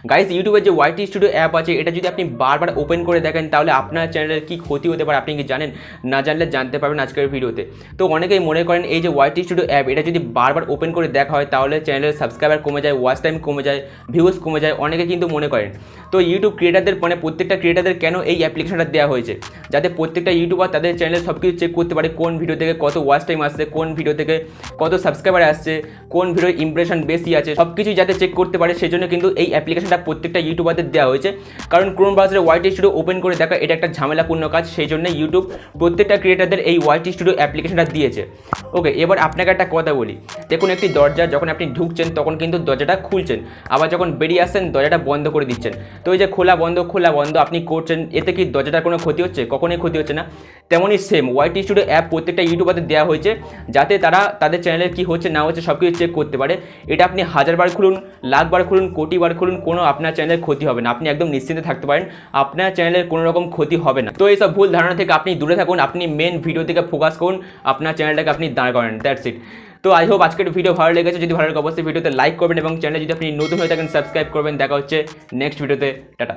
Guys ইউটিউবের যে YT studio app আছে এটা যদি আপনি বারবার ওপেন করে দেখেন তাহলে আপনার চ্যানেলের কী ক্ষতি হতে পারে আপনি কি জানেন? না জানলে জানতে পারবেন আজকের ভিডিওতে। তো অনেকেই মনে করেন এই যে ওয়াইটি স্টুডিও অ্যাপ এটা যদি বারবার ওপেন করে দেখা হয় তাহলে চ্যানেলের সাবস্ক্রাইবার কমে যায়, ওয়াচ টাইম কমে যায়, ভিউজ কমে যায়, অনেকে কিন্তু মনে করেন। তো ইউটিউব ক্রিয়েটারদের মানে প্রত্যেকটা ক্রিয়েটারদের কেন এই অ্যাপ্লিকেশনটা দেওয়া হয়েছে? যাতে প্রত্যেকটা ইউটিউবার তাদের চ্যানেলে সব কিছু চেক করতে পারে, কোন ভিডিও থেকে কত ওয়াচ টাইম আসছে, কোন ভিডিও থেকে কত সাবস্ক্রাইবার আসছে, কোন ভিডিওর ইমপ্রেশন বেশি আছে, সব কিছুই যাতে চেক করতে পারে সেজন্য কিন্তু এই অ্যাপ্লিকেশনটা প্রত্যেকটা ইউটিউবারদের দেওয়া হয়েছে। কারণ ক্রোম ব্রাউজারে ওয়াইটি স্টুডিও ওপেন করে দেখা এটা একটা ঝামেলাপূর্ণ কাজ, সেই জন্য ইউটিউব প্রত্যেকটা ক্রিয়েটারদের এই ওয়াইটি স্টুডিও অ্যাপ্লিকেশনটা দিয়েছে। ওকে, এবার আপনাকে একটা কথা বলি, দেখুন একটি দরজা যখন আপনি ঢুকছেন তখন কিন্তু দরজাটা খুলছেন, আবার যখন বেরিয়ে আসছেন দরজাটা বন্ধ করে দিচ্ছেন। তো এই যে খোলা বন্ধ আপনি করছেন, এতে কি দরজাটার কোনো ক্ষতি হচ্ছে? কখনোই ক্ষতি হচ্ছে না। তেমনই সেম ওয়াইটি স্টুডিও অ্যাপ প্রত্যেকটা ইউটিউবারদের দেওয়া হয়েছে যাতে তারা তাদের চ্যানেলের কী হচ্ছে না হচ্ছে সব কিছু চেক করতে পারে। এটা আপনি 1000 বার খুলুন, লাখ বার খুলুন, কোটি বার খুলুন, কোনো আপনার চ্যানেলের ক্ষতি হবে না। আপনি একদম নিশ্চিন্তে থাকতে পারেন, আপনার চ্যানেলের কোনো রকম ক্ষতি হবে না। তো এইসব ভুল ধারণা থেকে আপনি দূরে থাকুন, আপনি মেন ভিডিও থেকে ফোকাস করুন, আপনার চ্যানেলটাকে আপনি দাঁড় করেন। That's it. তো আই হোপ আজকের ভিডিও ভালো লেগেছে। যদি ভালো লাগে অবশ্যই ভিডিওতে লাইক করবেন এবং চ্যানেলে যদি আপনি নতুন হয়ে থাকেন সাবস্ক্রাইব করবেন। দেখা হচ্ছে নেক্সট ভিডিওতে। টাটা।